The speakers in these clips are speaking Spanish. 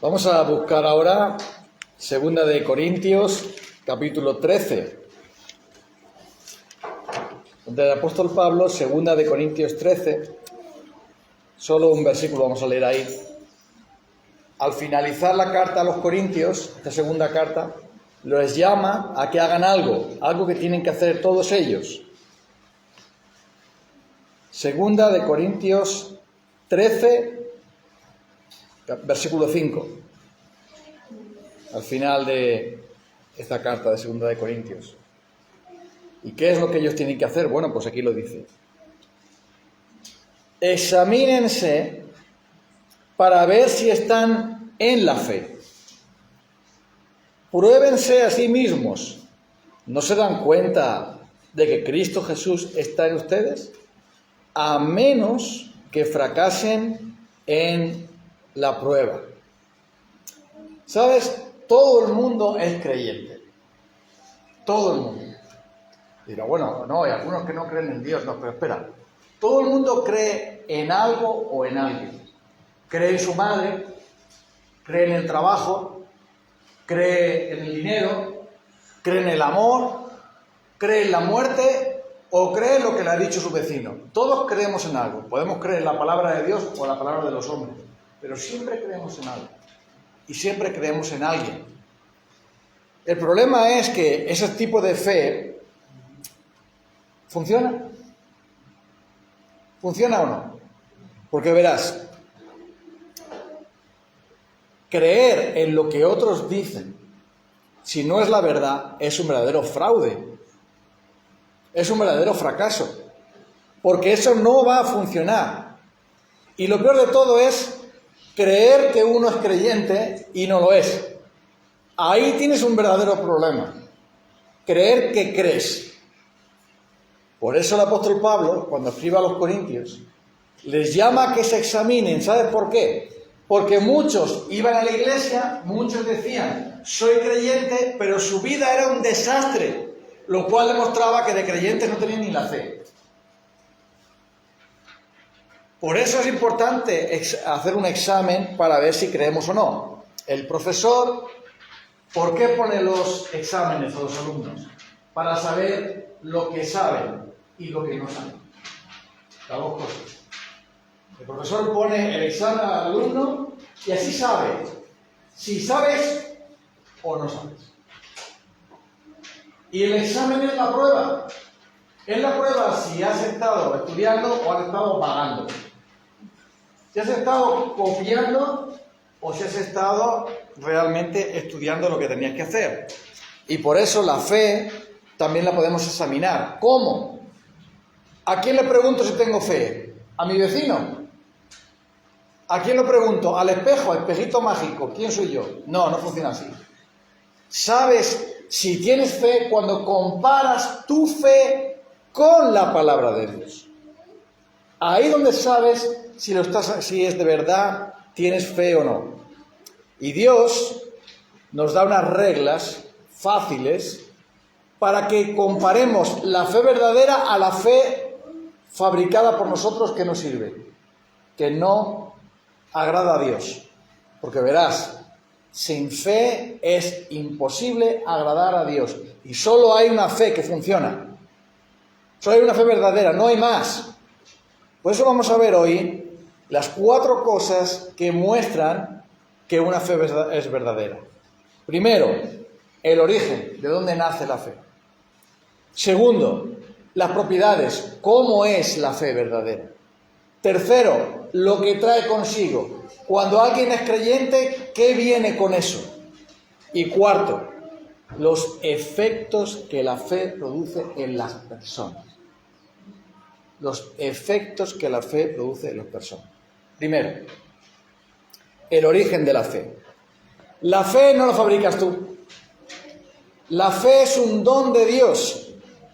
Vamos a buscar ahora Segunda de Corintios, capítulo 13. Del apóstol Pablo, Segunda de Corintios 13. Solo un versículo vamos a leer ahí. Al finalizar la carta a los Corintios, esta segunda carta, les llama a que hagan algo que tienen que hacer todos ellos. Segunda de Corintios 13, versículo 5. Al final de esta carta de Segunda de Corintios. ¿Y qué es lo que ellos tienen que hacer? Bueno, pues aquí lo dice. Examínense para ver si están en la fe. Pruébense a sí mismos. ¿No se dan cuenta de que Cristo Jesús está en ustedes? A menos que fracasen en la prueba. ¿Sabes? Todo el mundo es creyente. Todo el mundo. Dirá, bueno, no, hay algunos que no creen en Dios. No, pero espera. Todo el mundo cree en algo o en alguien. Cree en su madre, cree en el trabajo, cree en el dinero, cree en el amor, cree en la muerte o cree en lo que le ha dicho su vecino. Todos creemos en algo. Podemos creer en la palabra de Dios o en la palabra de los hombres, pero siempre creemos en algo y siempre creemos en alguien. El problema es que ese tipo de fe ¿funciona? ¿Funciona o no? Porque verás, creer en lo que otros dicen, si no es la verdad, es un verdadero fraude. Es un verdadero fracaso. Porque eso no va a funcionar. Y lo peor de todo es creer que uno es creyente y no lo es. Ahí tienes un verdadero problema. Creer que crees. Por eso el apóstol Pablo, cuando escribe a los Corintios, les llama a que se examinen. ¿Sabes por qué? Porque muchos iban a la iglesia, muchos decían, soy creyente, pero su vida era un desastre, lo cual demostraba que de creyentes no tenían ni la fe. Por eso es importante hacer un examen para ver si creemos o no. El profesor, ¿por qué pone los exámenes a los alumnos? Para saber lo que saben y lo que no saben. Las dos cosas. El profesor pone el examen al alumno y así sabe si sabes o no sabes. Y el examen es la prueba. Es la prueba si has estado estudiando o has estado vagando. Si has estado copiando o si has estado realmente estudiando lo que tenías que hacer. Y por eso la fe también la podemos examinar. ¿Cómo? ¿A quién le pregunto si tengo fe? ¿A mi vecino? ¿A quién lo pregunto? ¿Al espejo, al espejito mágico? ¿Quién soy yo? No, no funciona así. Sabes si tienes fe cuando comparas tu fe con la palabra de Dios. Ahí donde sabes si es de verdad, tienes fe o no. Y Dios nos da unas reglas fáciles para que comparemos la fe verdadera a la fe fabricada por nosotros que no sirve, que no agrada a Dios. Porque verás, sin fe es imposible agradar a Dios. Y solo hay una fe que funciona. Solo hay una fe verdadera, no hay más. Por eso vamos a ver hoy las 4 cosas que muestran que una fe es verdadera. Primero, el origen, de dónde nace la fe. Segundo, las propiedades, cómo es la fe verdadera. Tercero, lo que trae consigo. Cuando alguien es creyente, ¿qué viene con eso? Y cuarto, los efectos que la fe produce en las personas. Los efectos que la fe produce en las personas. Primero, el origen de la fe. La fe no la fabricas tú. La fe es un don de Dios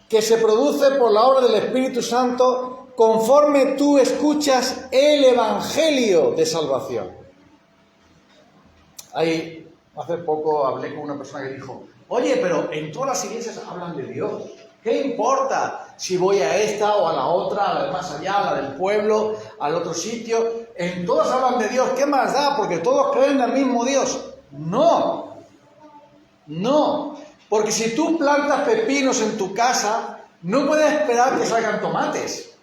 que se produce por la obra del Espíritu Santo conforme tú escuchas el Evangelio de salvación. Hace poco hablé con una persona que dijo, oye, pero en todas las iglesias hablan de Dios. ¿Qué importa si voy a esta o a la otra, a la de más allá, a la del pueblo, al otro sitio. En todas hablan de Dios. ¿Qué más da? Porque todos creen en el mismo Dios. No. No. Porque si tú plantas pepinos en tu casa, no puedes esperar que salgan tomates.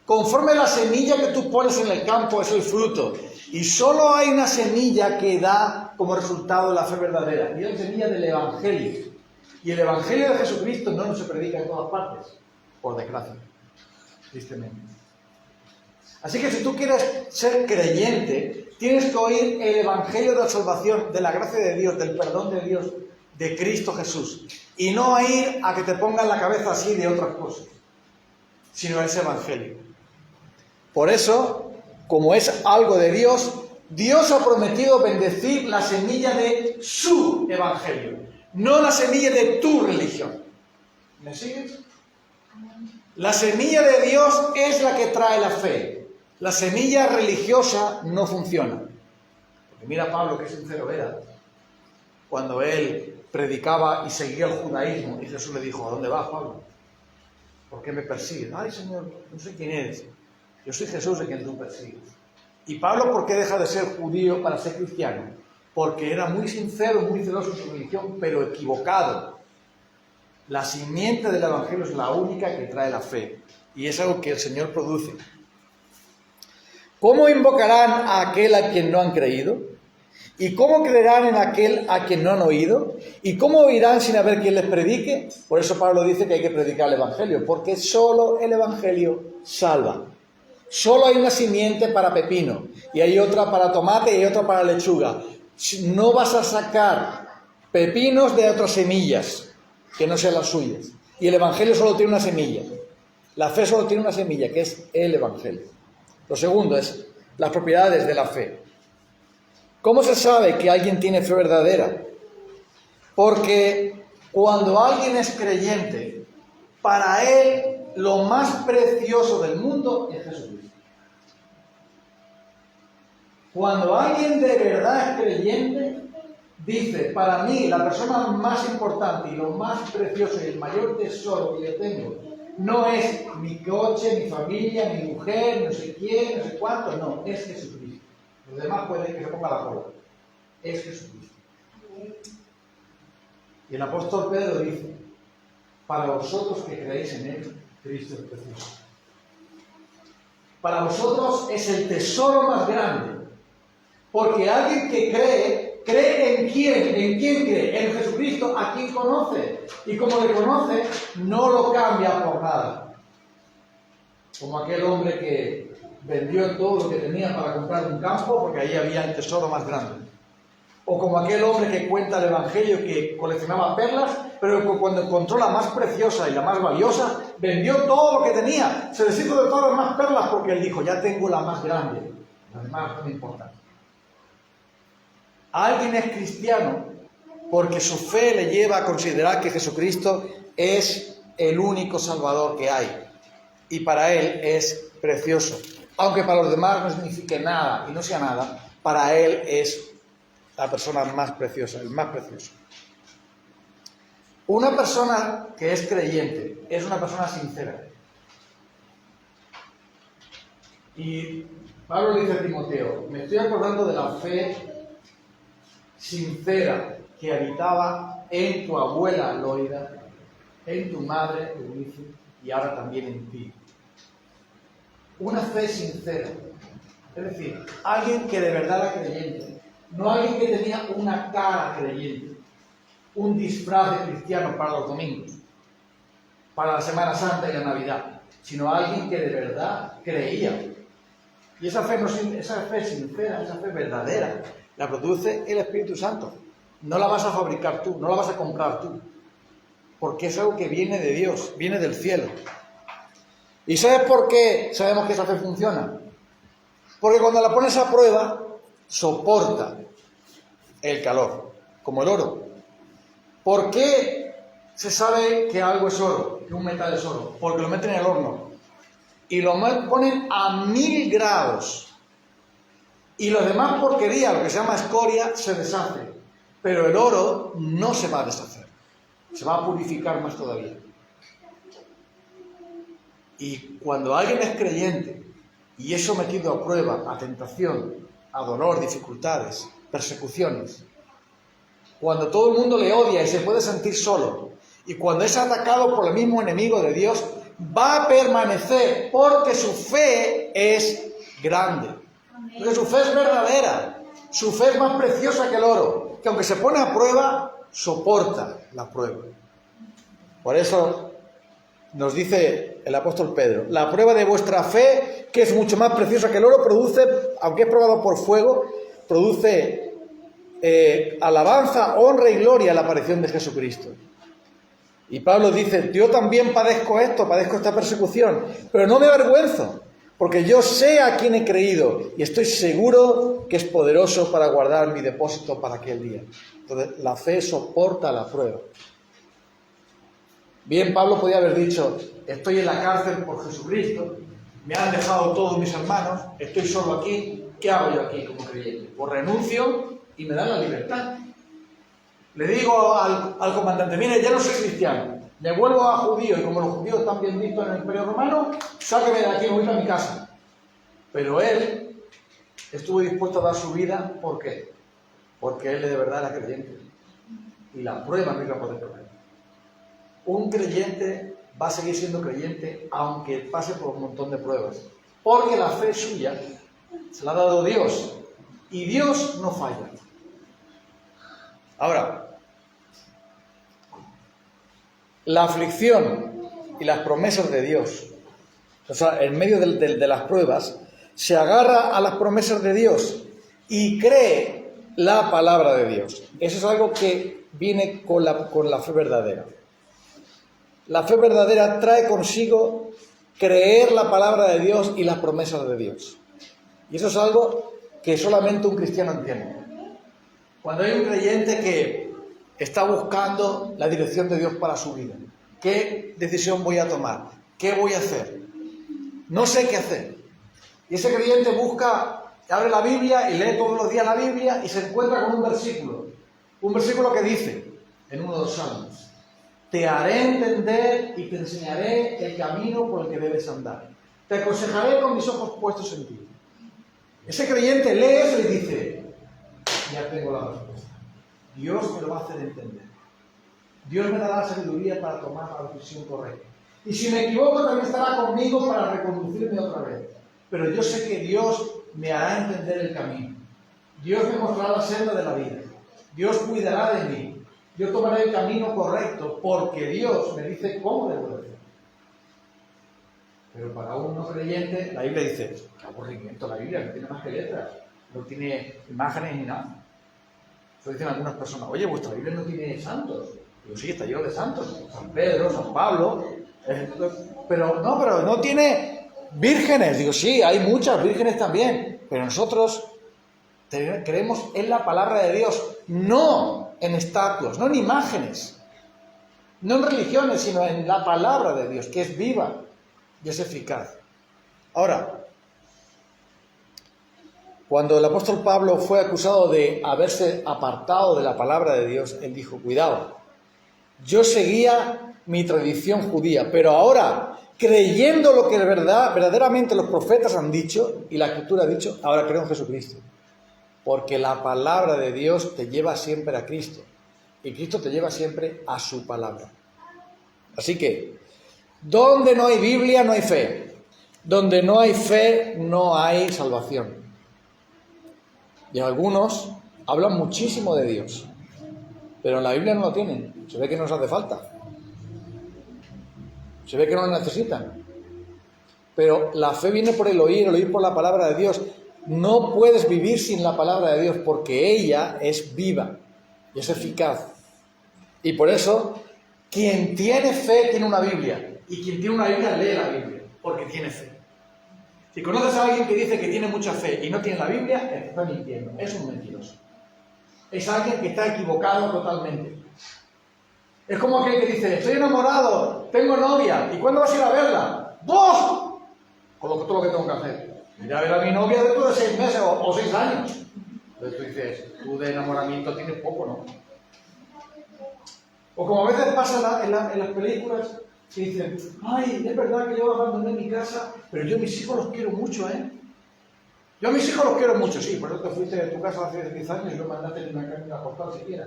Conforme la semilla que tú pones en el campo es el fruto. Y solo hay una semilla que da como resultado la fe verdadera. Y es la semilla del Evangelio. Y el Evangelio de Jesucristo no se predica en todas partes. Por desgracia. Tristemente. Así que si tú quieres ser creyente, tienes que oír el Evangelio de la salvación, de la gracia de Dios, del perdón de Dios, de Cristo Jesús. Y no a ir a que te pongan la cabeza así de otras cosas, sino a ese Evangelio. Por eso, como es algo de Dios, Dios ha prometido bendecir la semilla de su Evangelio, no la semilla de tu religión. ¿Me sigues? La semilla de Dios es la que trae la fe. La semilla religiosa no funciona. Porque mira Pablo qué sincero era cuando él predicaba y seguía el judaísmo y Jesús le dijo: ¿a dónde vas, Pablo? ¿Por qué me persigues? Ay, Señor, no sé quién eres. Yo soy Jesús de quien tú persigues. ¿Y Pablo por qué deja de ser judío para ser cristiano? Porque era muy sincero, muy celoso en su religión, pero equivocado. La simiente del Evangelio es la única que trae la fe. Y es algo que el Señor produce. ¿Cómo invocarán a aquel a quien no han creído? ¿Y cómo creerán en aquel a quien no han oído? ¿Y cómo oirán sin haber quien les predique? Por eso Pablo dice que hay que predicar el Evangelio, porque solo el Evangelio salva. Solo hay una simiente para pepino, y hay otra para tomate y hay otra para lechuga. No vas a sacar pepinos de otras semillas que no sean las suyas. Y el Evangelio solo tiene una semilla. La fe solo tiene una semilla, que es el Evangelio. Lo segundo es las propiedades de la fe. ¿Cómo se sabe que alguien tiene fe verdadera? Porque cuando alguien es creyente, para él lo más precioso del mundo es Jesucristo. Cuando alguien de verdad es creyente, dice: para mí la persona más importante y lo más precioso y el mayor tesoro que yo tengo no es mi coche, mi familia, mi mujer, no sé quién, no sé cuánto, no, es Jesucristo. Los demás pueden que se ponga la cola. Es Jesucristo. Y el apóstol Pedro dice: para vosotros que creéis en Él, Cristo es precioso. Para vosotros es el tesoro más grande. Porque alguien que cree en quién. ¿En quién cree? En Jesucristo, a quien conoce. Y como le conoce, no lo cambia por nada. Como aquel hombre que vendió todo lo que tenía para comprar un campo, porque ahí había el tesoro más grande. O como aquel hombre que cuenta el Evangelio que coleccionaba perlas, pero cuando encontró la más preciosa y la más valiosa, vendió todo lo que tenía. Se deshizo de todas las más perlas porque él dijo: ya tengo la más grande. Las demás no me importan. Alguien es cristiano porque su fe le lleva a considerar que Jesucristo es el único Salvador que hay. Y para él es precioso. Aunque para los demás no signifique nada y no sea nada, para él es la persona más preciosa, el más precioso. Una persona que es creyente es una persona sincera. Y Pablo dice a Timoteo: me estoy acordando de la fe sincera que habitaba en tu abuela Loida, en tu madre Eunice y ahora también en ti. Una fe sincera. Es decir, alguien que de verdad era creyente. No alguien que tenía una cara creyente, un disfraz de cristiano para los domingos, para la Semana Santa y la Navidad, sino alguien que de verdad creía. Y esa fe sincera, esa fe verdadera, la produce el Espíritu Santo. No la vas a fabricar tú, no la vas a comprar tú, porque es algo que viene de Dios, viene del cielo. ¿Y sabes por qué sabemos que esa fe funciona? Porque cuando la pones a prueba, soporta el calor, como el oro. ¿Por qué se sabe que algo es oro, que un metal es oro? Porque lo meten en el horno y lo ponen a 1000 grados y los demás porquerías, lo que se llama escoria, se deshace, pero el oro no se va a deshacer, se va a purificar más todavía. Y cuando alguien es creyente y es sometido a prueba, a tentación, a dolor, dificultades, persecuciones, cuando todo el mundo le odia y se puede sentir solo, y cuando es atacado por el mismo enemigo de Dios, va a permanecer porque su fe es grande, porque su fe es verdadera, su fe es más preciosa que el oro, que aunque se pone a prueba, soporta la prueba. Por eso nos dice el apóstol Pedro, la prueba de vuestra fe, que es mucho más preciosa que el oro, produce, aunque es probado por fuego, produce alabanza, honra y gloria a la aparición de Jesucristo. Y Pablo dice, yo también padezco esta persecución, pero no me avergüenzo, porque yo sé a quién he creído y estoy seguro que es poderoso para guardar mi depósito para aquel día. Entonces, la fe soporta la prueba. Bien, Pablo podía haber dicho, estoy en la cárcel por Jesucristo, me han dejado todos mis hermanos, estoy solo aquí, ¿qué hago yo aquí como creyente? Pues renuncio y me dan la libertad. Le digo al comandante, mire, ya no soy cristiano, me vuelvo a judío y como los judíos están bien vistos en el Imperio Romano, sáqueme de aquí, me voy a mi casa. Pero él estuvo dispuesto a dar su vida, ¿por qué? Porque él de verdad era creyente. Y la prueba no iba a poder perder. Un creyente va a seguir siendo creyente aunque pase por un montón de pruebas. Porque la fe suya se la ha dado Dios. Y Dios no falla. Ahora, la aflicción y las promesas de Dios, o sea, en medio de las pruebas, se agarra a las promesas de Dios y cree la palabra de Dios. Eso es algo que viene con la fe verdadera. La fe verdadera trae consigo creer la palabra de Dios y las promesas de Dios. Y eso es algo que solamente un cristiano entiende. Cuando hay un creyente que está buscando la dirección de Dios para su vida, ¿qué decisión voy a tomar? ¿Qué voy a hacer? No sé qué hacer. Y ese creyente abre la Biblia y lee todos los días la Biblia y se encuentra con un versículo que dice, en uno de los salmos, te haré entender y te enseñaré el camino por el que debes andar. Te aconsejaré con mis ojos puestos en ti. Ese creyente lee eso y dice, ya tengo la respuesta. Dios me lo va a hacer entender. Dios me dará la sabiduría para tomar la decisión correcta. Y si me equivoco, también estará conmigo para reconducirme otra vez. Pero yo sé que Dios me hará entender el camino. Dios me mostrará la senda de la vida. Dios cuidará de mí. Yo tomaré el camino correcto porque Dios me dice cómo debo de hacer. Pero para un no creyente, la Biblia dice, qué aburrimiento la Biblia, no tiene más que letras, no tiene imágenes ni nada. Eso dicen algunas personas, oye, vuestra Biblia no tiene santos. Digo, sí, está lleno de santos, San Pedro, San Pablo, pero no tiene vírgenes. Digo, sí, hay muchas vírgenes también, pero nosotros creemos en la palabra de Dios, no en estatuas, no en imágenes, no en religiones, sino en la palabra de Dios, que es viva y es eficaz. Ahora, cuando el apóstol Pablo fue acusado de haberse apartado de la palabra de Dios, él dijo, cuidado, yo seguía mi tradición judía, pero ahora, creyendo lo que verdaderamente los profetas han dicho y la Escritura ha dicho, ahora creo en Jesucristo. Porque la palabra de Dios te lleva siempre a Cristo y Cristo te lleva siempre a su palabra. Así que, donde no hay Biblia no hay fe, donde no hay fe no hay salvación. Y algunos hablan muchísimo de Dios, pero en la Biblia no lo tienen. Se ve que no les hace falta. Se ve que no lo necesitan. Pero la fe viene por el oír por la palabra de Dios. No puedes vivir sin la palabra de Dios porque ella es viva y es eficaz. Y por eso, quien tiene fe tiene una Biblia. Y quien tiene una Biblia lee la Biblia porque tiene fe. Si conoces a alguien que dice que tiene mucha fe y no tiene la Biblia, está mintiendo. Es un mentiroso. Es alguien que está equivocado totalmente. Es como aquel que dice, estoy enamorado, tengo novia, ¿y cuándo vas a ir a verla? ¡Vos! Con todo lo que tengo que hacer. Ir a ver a mi novia dentro de 6 meses o 6 años. Entonces tú dices, tú de enamoramiento tienes poco, ¿no? O como a veces pasa en las películas, Y dicen, ay, es verdad que yo abandoné mi casa, pero yo a mis hijos los quiero mucho, ¿eh? Yo a mis hijos los quiero mucho, sí, por eso te fuiste de tu casa hace 10 años y no mandaste ni una postal siquiera.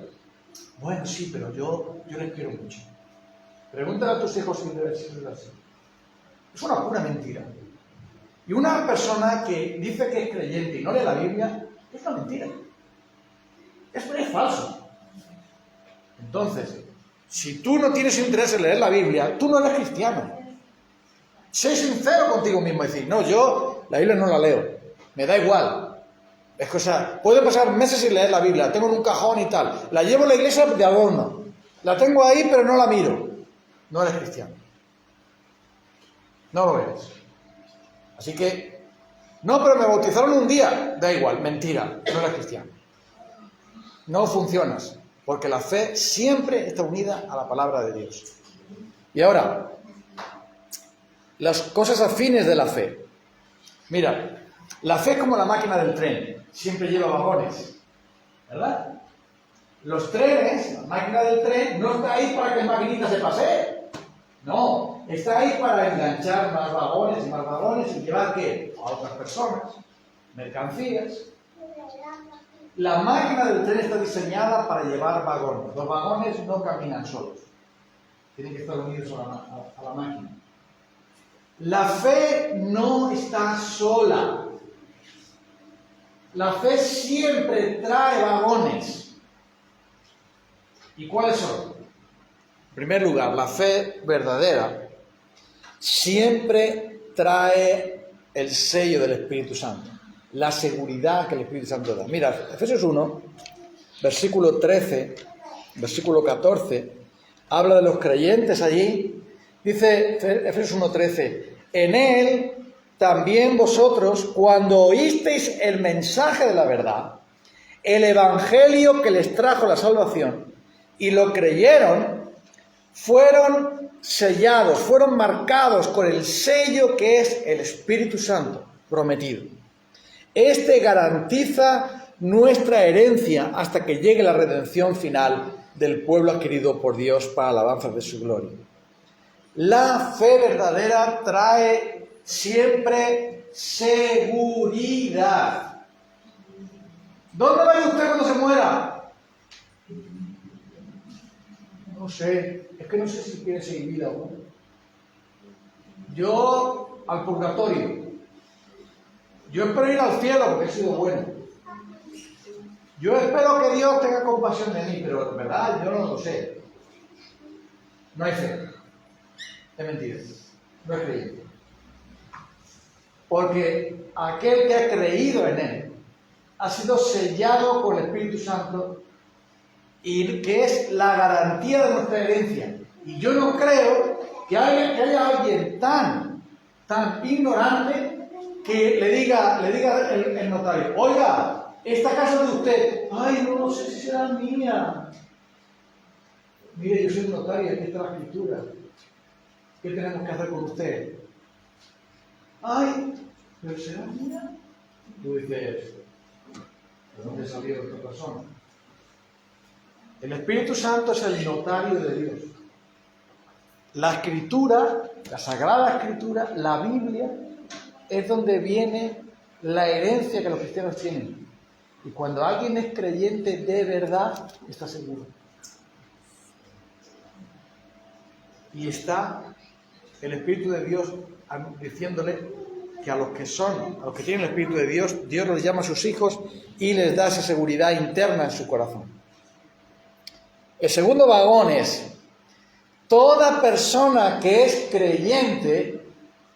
Bueno, sí, pero yo les quiero mucho. Pregúntale a tus hijos si es así. Es una pura mentira. Y una persona que dice que es creyente y no lee la Biblia, es una mentira. Es falso. Entonces, si tú no tienes interés en leer la Biblia, tú no eres cristiano. Sé sincero contigo mismo y decir, no, yo la Biblia no la leo. Me da igual. Es cosa, puedo pasar meses sin leer la Biblia, tengo en un cajón y tal. La llevo a la iglesia de adorno. La tengo ahí, pero no la miro. No eres cristiano. No lo eres. Así que, no, pero me bautizaron un día. Da igual, mentira, no eres cristiano. No funcionas, porque la fe siempre está unida a la palabra de Dios. Y ahora, las cosas afines de la fe. Mira, la fe es como la máquina del tren, siempre lleva vagones, ¿verdad? Los trenes, la máquina del tren, no está ahí para que el maquinista se pasee. No, está ahí para enganchar más vagones y llevar, ¿qué? A otras personas, mercancías. La máquina del tren está diseñada para llevar vagones. Los vagones no caminan solos. Tienen que estar unidos a la máquina. La fe no está sola. La fe siempre trae vagones. ¿Y cuáles son? En primer lugar, la fe verdadera siempre trae el sello del Espíritu Santo, la seguridad que el Espíritu Santo da. Mira, Efesios 1, versículo 13, versículo 14, habla de los creyentes allí. Dice Efesios 1:13, en él también vosotros, cuando oísteis el mensaje de la verdad, el evangelio que les trajo la salvación, y lo creyeron, fueron sellados, fueron marcados con el sello que es el Espíritu Santo prometido. Este garantiza nuestra herencia hasta que llegue la redención final del pueblo adquirido por Dios para alabanza de su gloria. La fe verdadera trae siempre seguridad. ¿Dónde va a ir usted cuando se muera? No sé, es que no sé si quiere seguir vida o no. Yo al purgatorio. Yo espero ir al cielo porque he sido bueno. Yo espero que Dios tenga compasión de mí, pero en verdad yo no lo sé. No hay fe. Es mentira. No es creyente. Porque aquel que ha creído en Él ha sido sellado con el Espíritu Santo y que es la garantía de nuestra herencia. Y yo no creo que haya alguien tan ignorante que le diga el notario, oiga, esta casa es de usted. Ay, no sé si será mía. Mire, yo soy un notario, aquí está la escritura. ¿Qué tenemos que hacer con usted? Ay, pero será mía. Tú dices, ¿de dónde salió esta persona? El Espíritu Santo es el notario de Dios. La Escritura, la Sagrada Escritura, la Biblia, es donde viene la herencia que los cristianos tienen. Y cuando alguien es creyente de verdad, está seguro. Y está el Espíritu de Dios diciéndole que a los que tienen el Espíritu de Dios, Dios los llama a sus hijos y les da esa seguridad interna en su corazón. El segundo vagón es, toda persona que es creyente,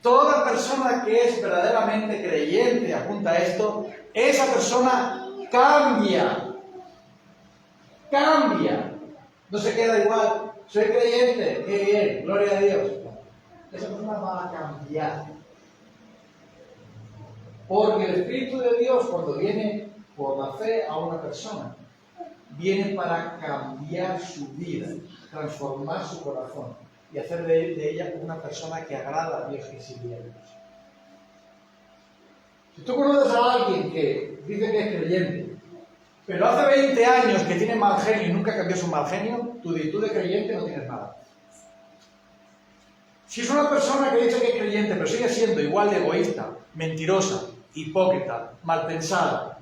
toda persona que es verdaderamente creyente, apunta a esto, esa persona cambia. No se queda igual, soy creyente, qué bien, gloria a Dios. Esa persona va a cambiar. Porque el Espíritu de Dios, cuando viene por la fe a una persona, viene para cambiar su vida, transformar su corazón y hacer de ella una persona que agrada a Dios y sirve a Dios. Si tú conoces a alguien que dice que es creyente, pero hace 20 años que tiene mal genio y nunca cambió su mal genio, tú de creyente no tienes nada. Si es una persona que dice que es creyente, pero sigue siendo igual de egoísta, mentirosa, hipócrita, malpensada,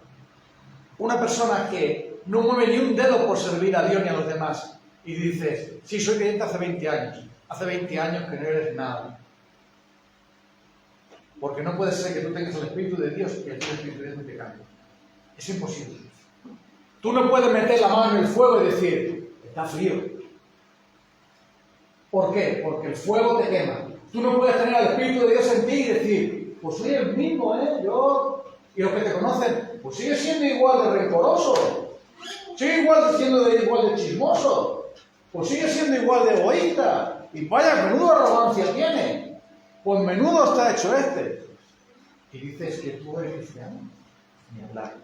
una persona que no mueve ni un dedo por servir a Dios ni a los demás, y dices, sí, soy creyente hace 20 años que no eres nada. Porque no puede ser que tú tengas el Espíritu de Dios y el Espíritu de Dios no te cambie. Es imposible. Tú no puedes meter la mano en el fuego y decir, está frío. ¿Por qué? Porque el fuego te quema. Tú no puedes tener al Espíritu de Dios en ti y decir, pues soy el mismo, yo... Y los que te conocen, pues sigue siendo igual de rencoroso. Sigue siendo igual de chismoso. Pues sigue siendo igual de egoísta. Y vaya, menudo arrogancia tiene. Pues menudo está hecho este. Y dices que tú eres cristiano. Ni hablar.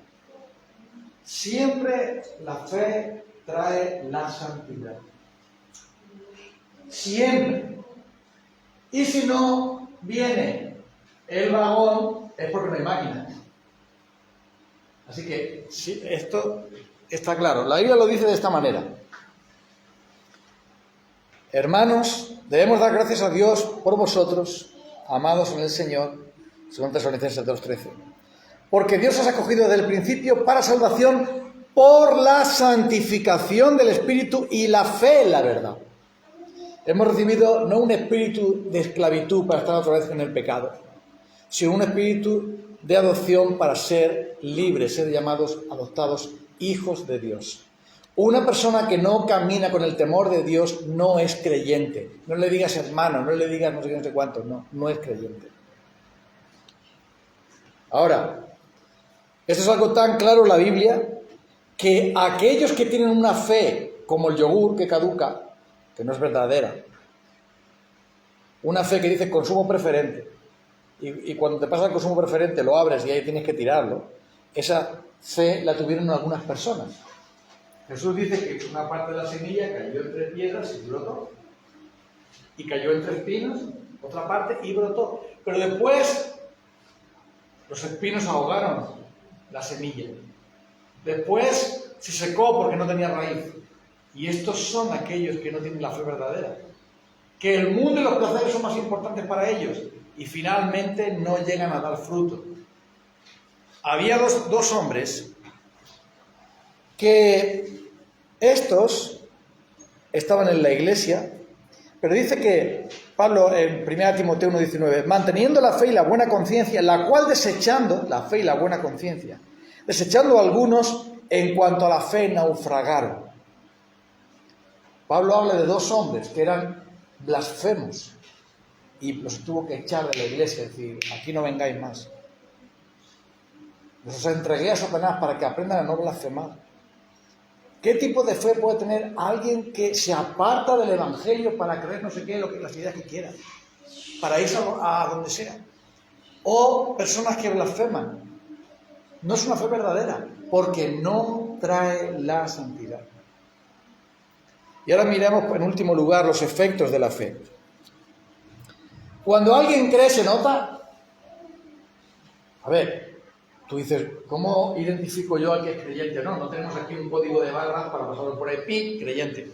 Siempre la fe trae la santidad. Siempre. Y si no viene el vagón, es porque no hay máquina. Así que, sí, esto está claro. La Biblia lo dice de esta manera. Hermanos, debemos dar gracias a Dios por vosotros, amados en el Señor, según Tesalonicenses 2:13. Porque Dios os ha escogido desde el principio para salvación por la santificación del Espíritu y la fe en la verdad. Hemos recibido no un espíritu de esclavitud para estar otra vez en el pecado, sino un espíritu de adopción para ser libres, ser llamados, adoptados hijos de Dios. Una persona que no camina con el temor de Dios no es creyente. No le digas hermano, no le digas no sé qué, no sé cuánto, no es creyente. Ahora, esto es algo tan claro en la Biblia que aquellos que tienen una fe como el yogur que caduca, que no es verdadera, una fe que dice consumo preferente, y cuando te pasa el consumo preferente lo abres y ahí tienes que tirarlo, esa fe la tuvieron algunas personas. Jesús dice que una parte de la semilla cayó entre piedras y brotó, y cayó entre espinos, otra parte, y brotó. Pero después los espinos ahogaron la semilla. Después se secó porque no tenía raíz. Y estos son aquellos que no tienen la fe verdadera. Que el mundo y los placeres son más importantes para ellos. Y finalmente no llegan a dar fruto. Había dos hombres que estos estaban en la iglesia, pero dice que Pablo en 1 Timoteo 1:19, manteniendo la fe y la buena conciencia, la cual desechando, la fe y la buena conciencia, desechando algunos en cuanto a la fe naufragaron. Pablo habla de dos hombres que eran blasfemos y los tuvo que echar de la iglesia, es decir, aquí no vengáis más. Los entregué a Satanás para que aprendan a no blasfemar. ¿Qué tipo de fe puede tener alguien que se aparta del Evangelio para creer no sé qué, las ideas que quiera, para irse a donde sea? O personas que blasfeman. No es una fe verdadera, porque no trae la santidad. Y ahora miremos en último lugar los efectos de la fe. Cuando alguien cree, ¿se nota? A ver, tú dices, ¿cómo identifico yo al que es creyente? No tenemos aquí un código de barras para pasarlo por ahí, pi, creyente.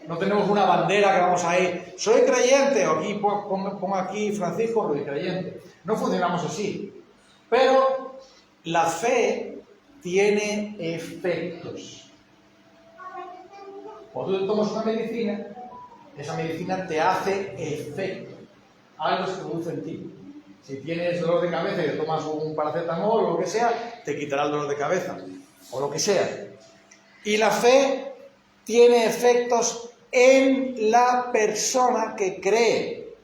No tenemos una bandera que vamos a ir, soy creyente, o aquí pongo aquí Francisco Ruiz, creyente. No funcionamos así. Pero la fe tiene efectos. Cuando tú tomas una medicina, esa medicina te hace efecto. Algo se produce en ti. Si tienes dolor de cabeza y te tomas un paracetamol o lo que sea, te quitará el dolor de cabeza. O lo que sea. Y la fe tiene efectos en la persona que cree.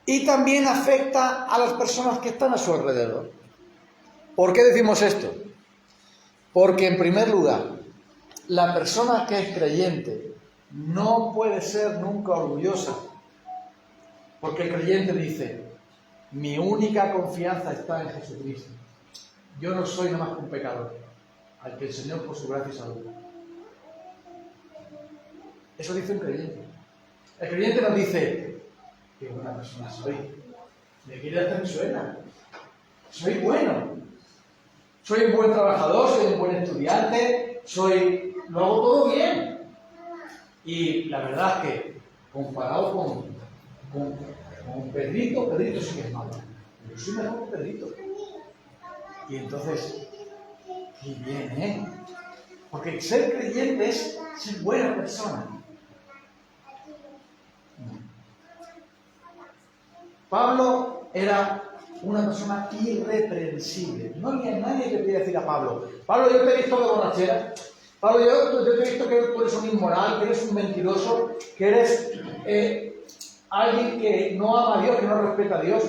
Y también afecta a las personas que están a su alrededor. ¿Por qué decimos esto? Porque, en primer lugar, la persona que es creyente no puede ser nunca orgullosa. Porque el creyente dice, mi única confianza está en Jesucristo. Yo no soy nada más que un pecador, al que el Señor por su gracia salva. Eso dice un creyente. El creyente nos dice, qué buena persona soy. ¿De qué edad me suena? Soy bueno. Soy un buen trabajador, soy un buen estudiante, lo hago todo bien. Y la verdad es que, comparado con con Pedrito, Pedrito sí que es malo. Yo soy mejor que Pedrito. Y entonces, qué bien, ¿eh? Porque ser creyente es ser buena persona. Pablo era una persona irreprensible. No había nadie que pudiera decir a Pablo, Pablo, yo te he visto de borrachera. Pablo, yo te he visto que tú eres un inmoral, que eres un mentiroso, que eres alguien que no ama a Dios, que no respeta a Dios.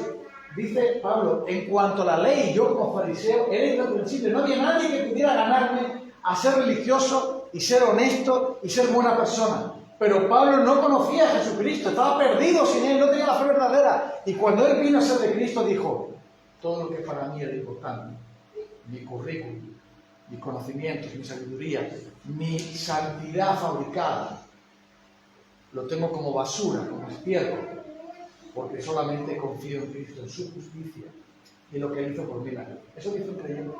Dice Pablo, en cuanto a la ley, yo como fariseo era irreprensible. No había nadie que pudiera ganarme a ser religioso y ser honesto y ser buena persona. Pero Pablo no conocía a Jesucristo, estaba perdido sin Él, no tenía la fe verdadera. Y cuando Él vino a ser de Cristo, dijo, todo lo que para mí era importante, mi currículum, mis conocimientos, mi sabiduría, mi santidad fabricada, lo tengo como basura, como estiércol, porque solamente confío en Cristo, en su justicia y en lo que Él hizo por mí. Eso dice un creyente.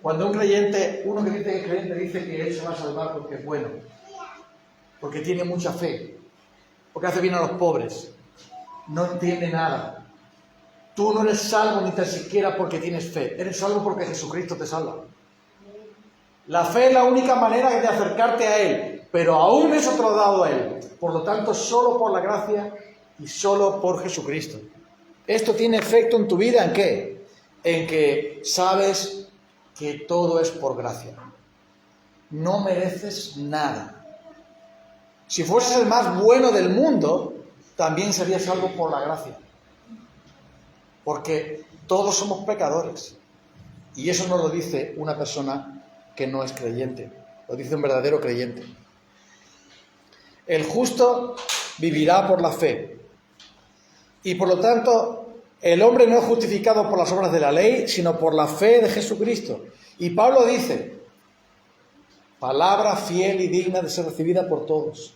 Cuando un creyente, uno que dice que es creyente, dice que Él se va a salvar porque es bueno, porque tiene mucha fe, porque hace bien a los pobres, no entiende nada. Tú no eres salvo ni tan siquiera porque tienes fe, eres salvo porque Jesucristo te salva. La fe es la única manera de acercarte a Él, pero aún eso te lo ha dado a Él. Por lo tanto, solo por la gracia y solo por Jesucristo. ¿Esto tiene efecto en tu vida? ¿En qué? En que sabes que todo es por gracia. No mereces nada. Si fueses el más bueno del mundo, también serías salvo por la gracia. Porque todos somos pecadores. Y eso no lo dice una persona que no es creyente. Lo dice un verdadero creyente. El justo vivirá por la fe. Y por lo tanto, el hombre no es justificado por las obras de la ley, sino por la fe de Jesucristo. Y Pablo dice, palabra fiel y digna de ser recibida por todos,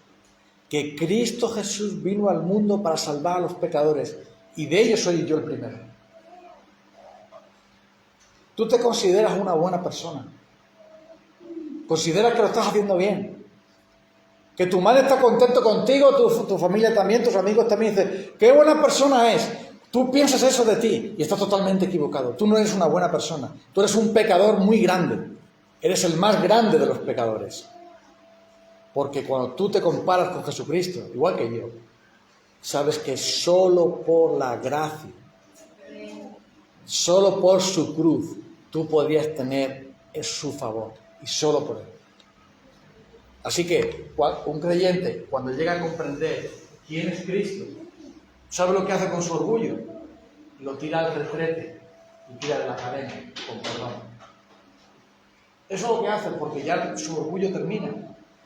que Cristo Jesús vino al mundo para salvar a los pecadores, y de ellos soy yo el primero. Tú te consideras una buena persona. Consideras que lo estás haciendo bien. Que tu madre está contento contigo, tu familia también, tus amigos también. Dicen, qué buena persona es. Tú piensas eso de ti y estás totalmente equivocado. Tú no eres una buena persona. Tú eres un pecador muy grande. Eres el más grande de los pecadores. Porque cuando tú te comparas con Jesucristo, igual que yo, sabes que solo por la gracia, solo por su cruz, tú podías tener su favor. Y solo por Él. Así que un creyente, cuando llega a comprender quién es Cristo, ¿sabe lo que hace con su orgullo? Lo tira al retrete y tira de la cadena, con perdón. Eso es lo que hace, porque ya su orgullo termina.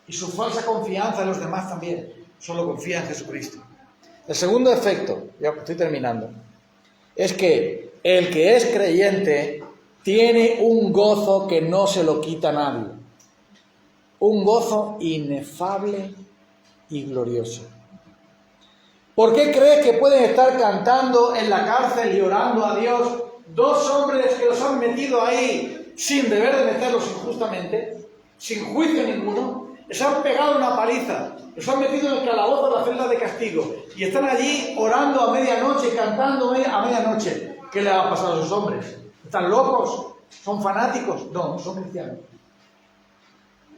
Y su falsa confianza en los demás también. Solo confía en Jesucristo. El segundo efecto, ya estoy terminando, es que el que es creyente tiene un gozo que no se lo quita a nadie. Un gozo inefable y glorioso. ¿Por qué crees que pueden estar cantando en la cárcel y orando a Dios dos hombres que los han metido ahí sin deber de meterlos injustamente, sin juicio ninguno? Les han pegado una paliza, los han metido en el calabozo de la celda de castigo y están allí orando a medianoche, cantando a medianoche. ¿Qué le ha pasado a esos hombres? ¿Están locos? ¿Son fanáticos? No, son cristianos.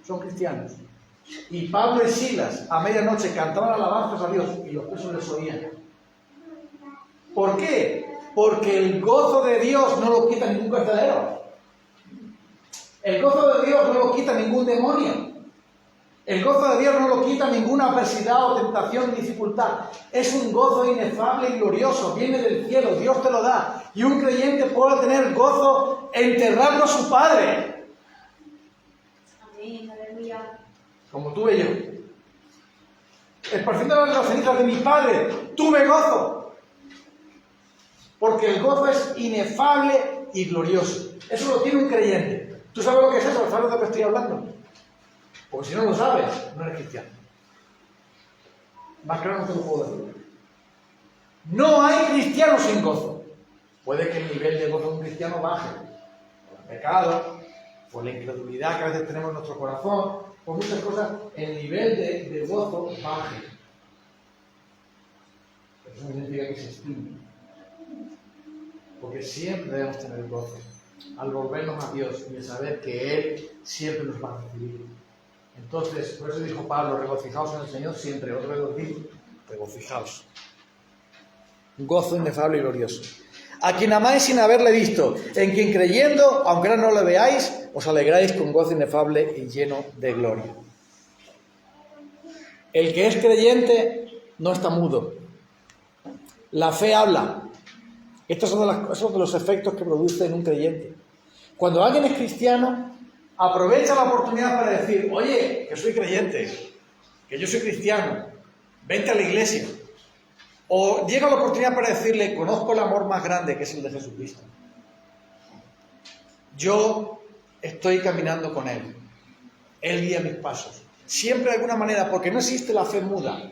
Son cristianos. Y Pablo y Silas a medianoche cantaban alabanzas a Dios y los presos les oían. ¿Por qué? Porque el gozo de Dios no lo quita ningún carcelero. El gozo de Dios no lo quita ningún demonio. El gozo de Dios no lo quita ninguna adversidad o tentación ni dificultad. Es un gozo inefable y glorioso. Viene del cielo, Dios te lo da. Y un creyente puede tener gozo enterrando a su Padre. Amén, aleluya. Como tuve yo. Esparciendo las cenizas de mi Padre, tuve gozo. Porque el gozo es inefable y glorioso. Eso lo tiene un creyente. ¿Tú sabes lo que es eso? ¿Sabes de lo que estoy hablando? Porque si no lo sabes, no eres cristiano. Más claro no te lo puedo decir. No hay cristiano sin gozo. Puede que el nivel de gozo de un cristiano baje. Por el pecado, por la incredulidad que a veces tenemos en nuestro corazón, por muchas cosas, el nivel de gozo baje. Eso no significa que se extingue. Porque siempre debemos tener gozo al volvernos a Dios y el saber que Él siempre nos va a recibir. Entonces, por eso dijo Pablo, regocijaos en el Señor siempre. Otra vez os digo, regocijaos. Un gozo inefable y glorioso. A quien amáis sin haberle visto, en quien creyendo, aunque ahora no le veáis, os alegráis con gozo inefable y lleno de gloria. El que es creyente no está mudo. La fe habla. Estos son de los efectos que produce en un creyente. Cuando alguien es cristiano, aprovecha la oportunidad para decir, oye, que soy creyente, que yo soy cristiano, vente a la iglesia. O llega la oportunidad para decirle, conozco el amor más grande que es el de Jesucristo. Yo estoy caminando con Él. Él guía mis pasos. Siempre de alguna manera, porque no existe la fe muda.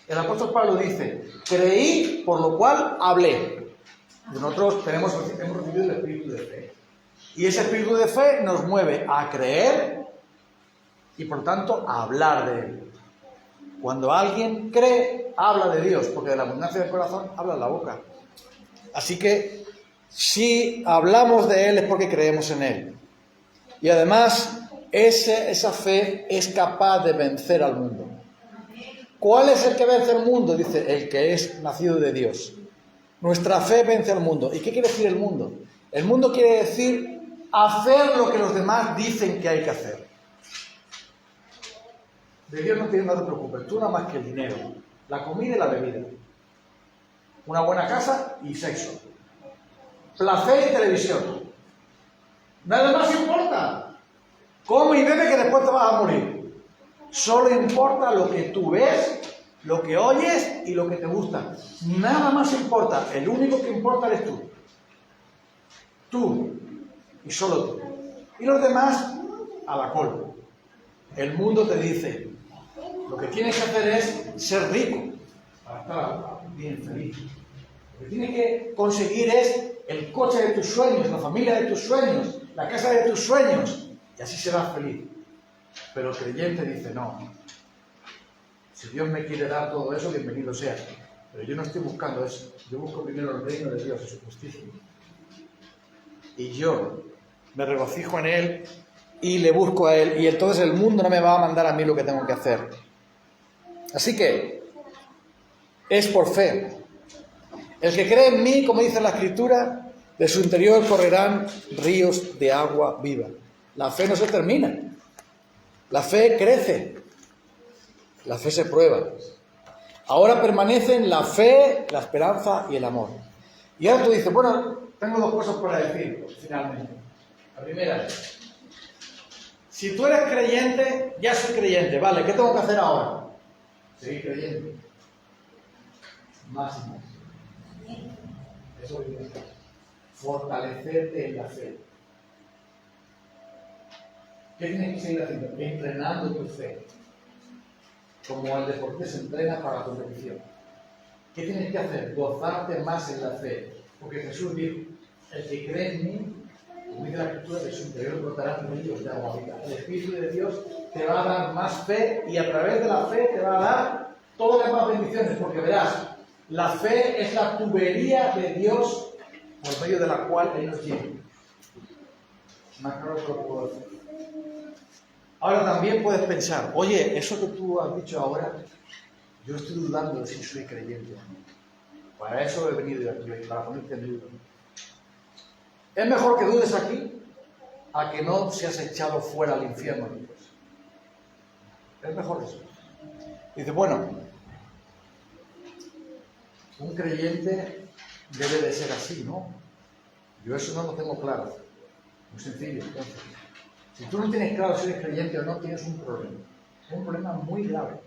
El apóstol Pablo dice, creí, por lo cual hablé. Nosotros hemos recibido el espíritu de fe. Y ese espíritu de fe nos mueve a creer y por tanto a hablar de Él. Cuando alguien cree, habla de Dios, porque de la abundancia del corazón habla la boca. Así que si hablamos de Él es porque creemos en Él. Y además, esa fe es capaz de vencer al mundo. ¿Cuál es el que vence al mundo? Dice, el que es nacido de Dios. Nuestra fe vence al mundo. ¿Y qué quiere decir el mundo? El mundo quiere decir hacer lo que los demás dicen que hay que hacer. De Dios no te preocupes, tú nada más que el dinero, la comida y la bebida. Una buena casa y sexo. Placer y televisión. Nada más importa. Come y bebe que después te vas a morir. Solo importa lo que tú ves, lo que oyes y lo que te gusta. Nada más importa. El único que importa eres tú. Tú. Y solo tú. Y los demás a la cola. El mundo te dice, lo que tienes que hacer es ser rico para estar bien feliz. Lo que tienes que conseguir es el coche de tus sueños, la familia de tus sueños, la casa de tus sueños, y así serás feliz. Pero el creyente dice, no, si Dios me quiere dar todo eso, bienvenido sea. Pero yo no estoy buscando eso. Yo busco primero el reino de Dios y su justicia. Y yo me regocijo en Él y le busco a Él. Y entonces el mundo no me va a mandar a mí lo que tengo que hacer. Así que es por fe. El que cree en mí, como dice la Escritura, de su interior correrán ríos de agua viva. La fe no se termina. La fe crece. La fe se prueba. Ahora permanecen la fe, la esperanza y el amor. Y ahora tú dices, bueno, tengo dos cosas para decir finalmente. La primera es, si tú eres creyente, ya soy creyente, vale, ¿qué tengo que hacer ahora? Seguir creyendo. Más y más. Eso es lo que hacer. Fortalecerte en la fe. ¿Qué tienes que seguir haciendo? Entrenando tu fe. Como el deporte se entrena para la competición. ¿Qué tienes que hacer? Gozarte más en la fe. Porque Jesús dijo, el que cree en mí, como dice la Escritura, de su interior brotarán ríos de agua viva. El Espíritu de Dios te va a dar más fe y a través de la fe te va a dar todas las demás bendiciones. Porque verás, la fe es la tubería de Dios por medio de la cual Él nos lleva. Más claro que lo puedo hacer. Ahora también puedes pensar, oye, eso que tú has dicho ahora, yo estoy dudando de si soy creyente o no. Para eso he venido aquí, para ponerte en duda. Es mejor que dudes aquí a que no seas echado fuera al infierno después. Es mejor eso. Dice, bueno, un creyente debe de ser así, ¿no? Yo eso no lo tengo claro. Muy sencillo, entonces. Si tú no tienes claro si eres creyente o no, tienes un problema. Es un problema muy grave.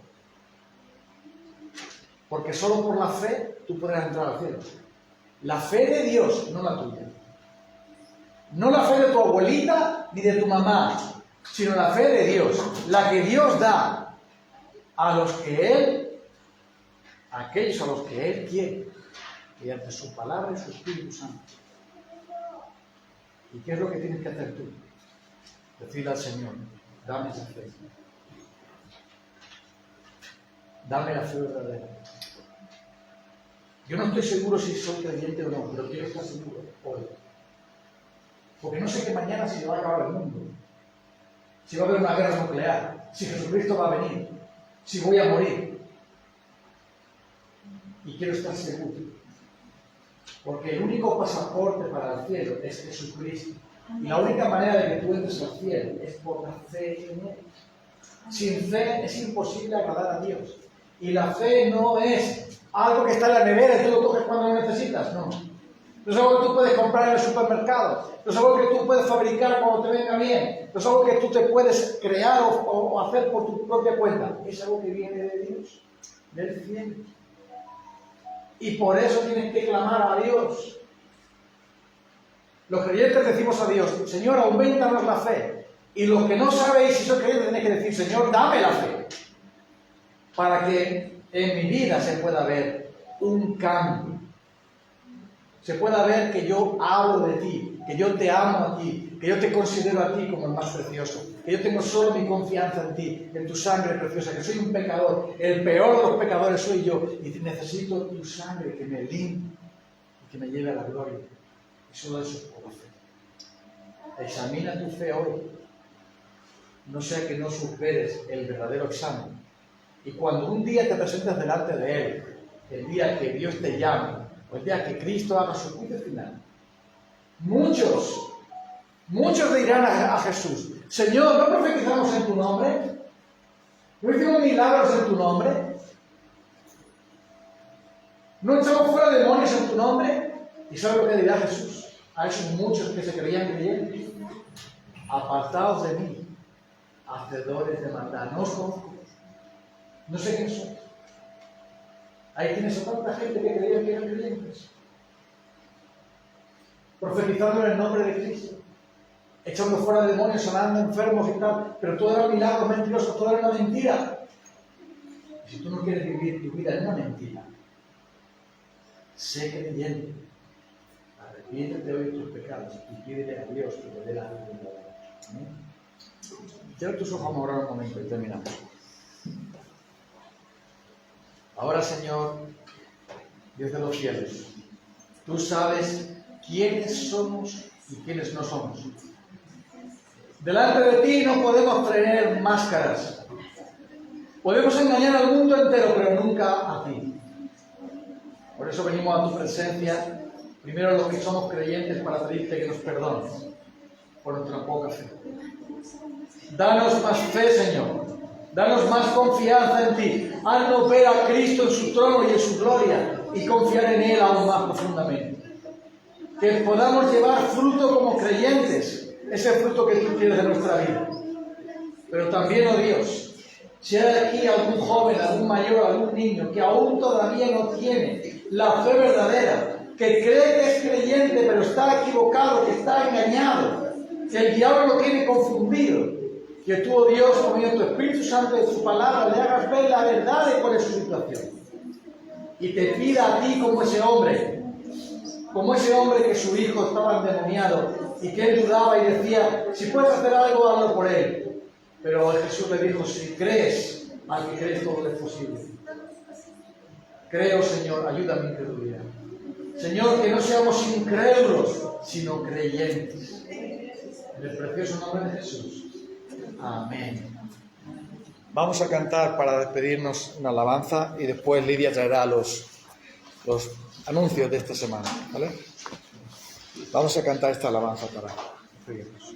Porque solo por la fe tú podrás entrar al cielo. La fe de Dios, no la tuya. No la fe de tu abuelita ni de tu mamá, sino la fe de Dios. La que Dios da a los que Él, a aquellos a los que Él quiere, mediante su palabra y su Espíritu Santo. ¿Y qué es lo que tienes que hacer tú? Decirle al Señor, dame esa fe. Dame la fe verdadera. Yo no estoy seguro si soy creyente o no, pero quiero estar seguro hoy. Porque no sé que mañana se va a acabar el mundo, si va a haber una guerra nuclear, si Jesucristo va a venir, si voy a morir. Y quiero estar seguro. Porque el único pasaporte para el cielo es Jesucristo. Y la única manera de que tú entres al cielo es por la fe en Él. Sin fe es imposible agradar a Dios. Y la fe no es algo que está en la nevera y tú lo coges cuando lo necesitas, no. No es algo que tú puedes comprar en el supermercado. No es algo que tú puedes fabricar cuando te venga bien. No es algo que tú te puedes crear o hacer por tu propia cuenta. Es algo que viene de Dios, del cielo. Y por eso tienes que clamar a Dios. Los creyentes decimos a Dios, Señor, aumentanos la fe. Y los que no sabéis si sois creyentes tenéis que decir, Señor, dame la fe. Para que en mi vida se pueda ver un cambio. Se pueda ver que yo hablo de ti, que yo te amo a ti, que yo te considero a ti como el más precioso, que yo tengo solo mi confianza en ti, en tu sangre preciosa, que soy un pecador, el peor de los pecadores soy yo, y necesito tu sangre que me limpie y que me lleve a la gloria. Y solo eso puedo hacer. Examina tu fe hoy, no sea que no superes el verdadero examen. Y cuando un día te presentes delante de Él, el día que Dios te llame, o el día que Cristo haga su juicio final, muchos dirán a Jesús, Señor, ¿no profetizamos en tu nombre? ¿No hicimos milagros en tu nombre? ¿No echamos fuera demonios en tu nombre? ¿Y sabes lo que dirá Jesús a esos muchos que se creían creyentes? Apartaos de mí, hacedores de maldad. No os conozco. No sé quién sois. Ahí tienes a tanta gente que creía que eran creyentes. Profetizando en el nombre de Cristo. Echando fuera demonios, sanando enfermos y tal. Pero todo era milagros mentirosos, todo era una mentira. Y si tú no quieres vivir tu vida en una mentira, sé creyente. Arrepiéntete hoy de tus pecados y pídele a Dios que te dé la vida. Cierra tus ojos, vamos a orar un momento y terminamos. Ahora, Señor, Dios de los cielos, tú sabes quiénes somos y quiénes no somos. Delante de ti no podemos tener máscaras. Podemos engañar al mundo entero, pero nunca a ti. Por eso venimos a tu presencia, primero los que somos creyentes, para pedirte que nos perdones por nuestra poca fe. Danos más fe, Señor. Danos más confianza en ti. Haznos ver a Cristo en su trono y en su gloria y confiar en Él aún más profundamente. Que podamos llevar fruto como creyentes, ese fruto que tú quieres de nuestra vida. Pero también, oh Dios, si hay aquí algún joven, algún mayor, algún niño que aún todavía no tiene la fe verdadera, que cree que es creyente pero está equivocado, que está engañado, que el diablo lo tiene confundido, que tú, oh Dios, por medio de tu Espíritu Santo y de tu palabra, le hagas ver la verdad de cuál es su situación. Y te pida a ti como ese hombre que su hijo estaba endemoniado y que él dudaba y decía, si puedes hacer algo, hazlo por él. Pero Jesús le dijo, si crees, al que crees todo es posible. Creo, Señor, ayuda a mi incredulidad. Señor, que no seamos incrédulos, sino creyentes. En el precioso nombre de Jesús. Amén. Vamos a cantar para despedirnos una alabanza y después Lidia traerá los anuncios de esta semana, ¿vale? Vamos a cantar esta alabanza para despedirnos.